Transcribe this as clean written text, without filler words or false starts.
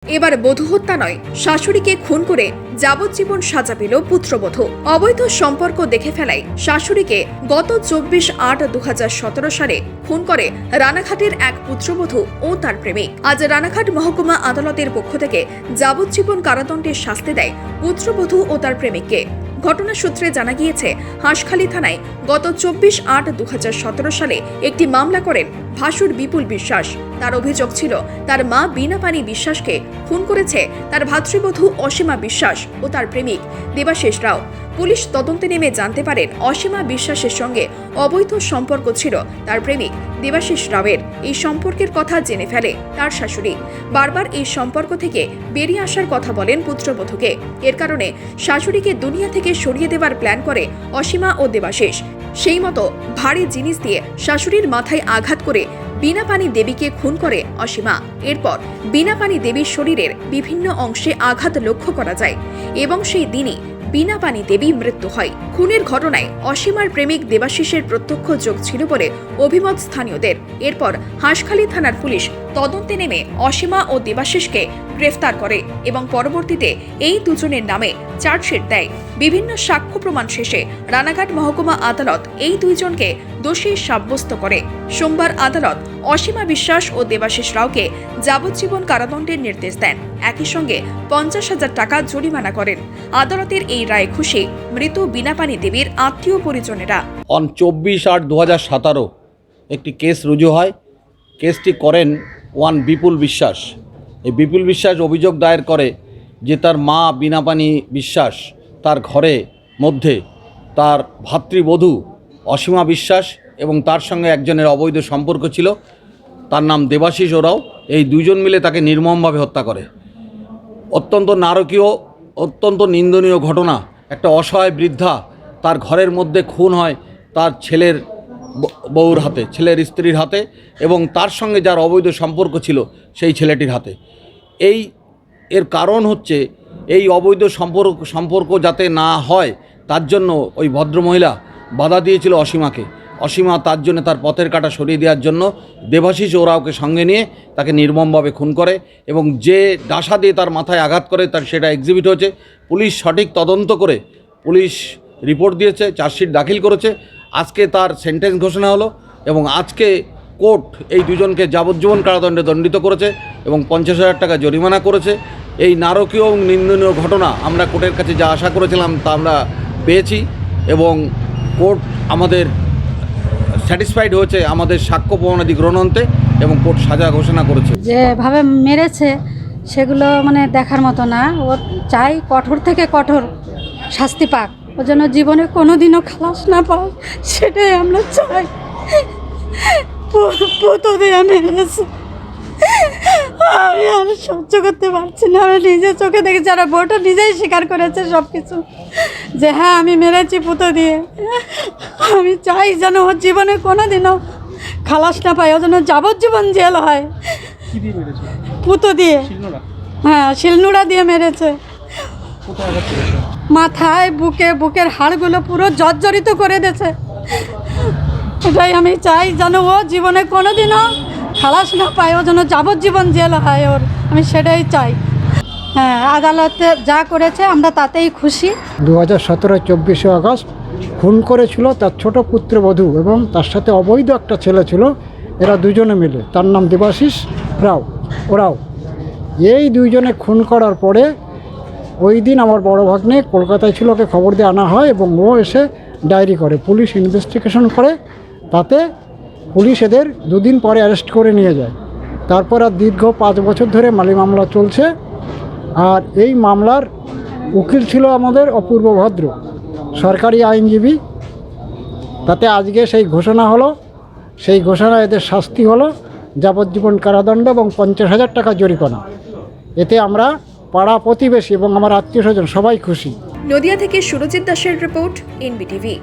এবার বধূ হত্যা নয়, শাশুড়িকে খুন করে যাবজ্জীবন সাজা পেল পুত্রবধূ। অবৈধ সম্পর্ক দেখে ফেলায় শাশুড়িকে গত 24/8/2017 সালে খুন করে রানাঘাটের এক পুত্রবধূ ও তার প্রেমিক। আজ রানাঘাট মহকুমা আদালতের পক্ষ থেকে যাবজ্জীবন কারাদণ্ডের শাস্তি দেয় পুত্রবধূ ও তার প্রেমিককে। ঘটনা সূত্রে জানা গিয়েছে, হাঁসখালী থানায় গত 24/8/2017 সালে একটি মামলা করেন ভাসুর বিপুল বিশ্বাস। তার অভিযোগ ছিল, তার মা বীণাপানি বিশ্বাসকে খুন করেছে তার ভাতৃবধূ অসীমা বিশ্বাস ও তার প্রেমিক দেবাশিস রাও। পুলিশ তদন্তে নেমে জানতে পারেন, অসীমা বিশ্বাসের সঙ্গে অবৈধ সম্পর্ক ছিল তার প্রেমিক দেবাশিস রাওয়ের। এই সম্পর্কের কথা জেনে ফেলে তার শাশুড়ি। বারবার এই সম্পর্ক থেকে বেরিয়ে আসার কথা বলেন পুত্রবধূকে। এর কারণে শাশুড়িকে দুনিয়া থেকে সরিয়ে দেওয়ার প্ল্যান করে অসীমা ও দেবাশিস। সেই মতো ভারী জিনিস দিয়ে শাশুড়ির মাথায় আঘাত করে বীণাপানি দেবীকে খুন করে অসীমা। এরপর বীণাপানি দেবীর শরীরের বিভিন্ন অংশে আঘাত লক্ষ্য করা যায় এবং সেই দিনই বীণাপানি দেবী মৃত্যু হয়। খুনের ঘটনায় অসীমার প্রেমিক দেবাশিসের প্রত্যক্ষ যোগ ছিল বলে অভিমত স্থানীয়দের। এরপর হাঁসখালী থানার পুলিশ তদন্তে নেমে অসীমা ও দেবাশিসকে গ্রেফতার করে এবং পরবর্তীতে এই দুজনের নামে চার্জশিট দেয়। বিভিন্ন সাক্ষ্য প্রমাণ শেষে রানাঘাট মহকুমা আদালত এই দুইজনকে দোষী সাব্যস্ত করে। সোমবার আদালত অসীমা বিশ্বাস ও দেবাশিস রাওকে যাবজ্জীবন কারাদণ্ডের নির্দেশ দেন। একই সঙ্গে 50,000 টাকা জরিমানা করেন। আদালতের এই রায়ে খুশি মৃত বীণাপানি দেবীর আত্মীয় পরিজনেরা। 24/8/2017 একটি কেস রুজু হয়। কেসটি করেন বিপুল বিশ্বাস। এই বিপুল বিশ্বাস অভিযোগ দায়ের করে যে তার মা বীণাপানি বিশ্বাস তার ঘরে মধ্যে তার ভাতৃবধূ অসীমা বিশ্বাস এবং তার সঙ্গে একজনের অবৈধ সম্পর্ক ছিল, তার নাম দেবাশিস ওরাও। এই দুইজন মিলে তাকে নির্মমভাবে হত্যা করে। অত্যন্ত নারকীয়, অত্যন্ত নিন্দনীয় ঘটনা। একটা অসহায় বৃদ্ধা তার ঘরের মধ্যে খুন হয় তার ছেলের বউর হাতে, ছেলের স্ত্রীর হাতে এবং তার সঙ্গে যার অবৈধ সম্পর্ক ছিল সেই ছেলেটির হাতে। এর কারণ হচ্ছে এই অবৈধ সম্পর্ক যাতে না হয় তার জন্য ওই ভদ্রমহিলা বাধা দিয়েছিল অসীমাকে। অসীমা তার জন্য তার পথের কাঁটা সরিয়ে দেওয়ার জন্য দেবাশিস ওরাওকে সঙ্গে নিয়ে তাকে নির্মমভাবে খুন করে এবং যে ডাসা দিয়ে তার মাথায় আঘাত করে তার সেটা এক্সিবিট হয়েছে। পুলিশ সঠিক তদন্ত করে পুলিশ রিপোর্ট দিয়েছে, চার্জশিট দাখিল করেছে। আজকে তার সেন্টেন্স ঘোষণা হলো এবং আজকে কোর্ট এই দুজনকে যাবজ্জীবন কারাদণ্ডে দণ্ডিত করেছে এবং 50,000 টাকা জরিমানা করেছে। এই নারকীয় এবং নিন্দনীয় ঘটনা আমরা কোর্টের কাছে যা আশা করেছিলাম তা আমরা পেয়েছি এবং কোর্ট আমাদের স্যাটিসফাইড হয়েছে আমাদের সাক্ষ্য প্রমাণাদি গ্রহণান্তে এবং কোর্ট সাজা ঘোষণা করেছে। যেভাবে মেরেছে সেগুলো দেখার মতো না। ও চাই কঠোর থেকে কঠোর শাস্তি পাক, ও যেন জীবনে কোনোদিনও খালাস না পায়, সেটাই আমরা চাই। পুতো দিয়ে মেরেছে, আমি আর সহ্য করতে পারছি না। আমি নিজের চোখে দেখেছি, যারা বউটা নিজেই স্বীকার করেছে সব কিছু, যে হ্যাঁ আমি মেরেছি পুতো দিয়ে। আমি চাই যেন ওর জীবনে কোনোদিনও খালাস না পায়, ও যেন যাবজ্জীবন জেল হয়। পুতো দিয়ে, হ্যাঁ শিলনোড়া দিয়ে মেরেছে। মাথায়, বুকের হাড়গুলো পুরো জর্জরিত করে দিয়েছে। এটাই আমি চাই, যেন ও জীবনে কোনোদিনও খালাস না পায়, ও যেন যাবজ্জীবন জেল হয় ওর। আমি সেটাই চাই। হ্যাঁ, আদালতে যা করেছে আমরা তাতেই খুশি। 2017 24শে আগস্ট খুন করেছিল তার ছোট পুত্রবধূ এবং তার সাথে অবৈধ একটা ছেলে ছিল। এরা দুজনে মিলে, তার নাম দেবাশিস রাও ওরাও। এই দুইজনে খুন করার পরে ওই দিন আমার বড় ভাগ্নে কলকাতায় ছিল, ওকে খবর দিয়ে আনা হয় এবং ও এসে ডায়েরি করে। পুলিশ ইনভেস্টিগেশন করে, তাতে পুলিশ এদের দুদিন পরে অ্যারেস্ট করে নিয়ে যায়। তারপর আর দীর্ঘ 5 বছর ধরে মামলা চলছে। আর এই মামলার উকিল ছিল আমাদের অপূর্ব ভদ্র, সরকারি আইনজীবী। তাতে আজকে সেই ঘোষণা হলো, সেই ঘোষণা এদের শাস্তি হলো যাবজ্জীবন কারাদণ্ড এবং 50,000 টাকা জরিমানা। এতে আমরা পাড়া প্রতিবেশী এবং আমার আত্মীয় স্বজন সবাই খুশি। নদিয়া থেকে সুরজিৎ দাসের রিপোর্ট, এনবিটিভি।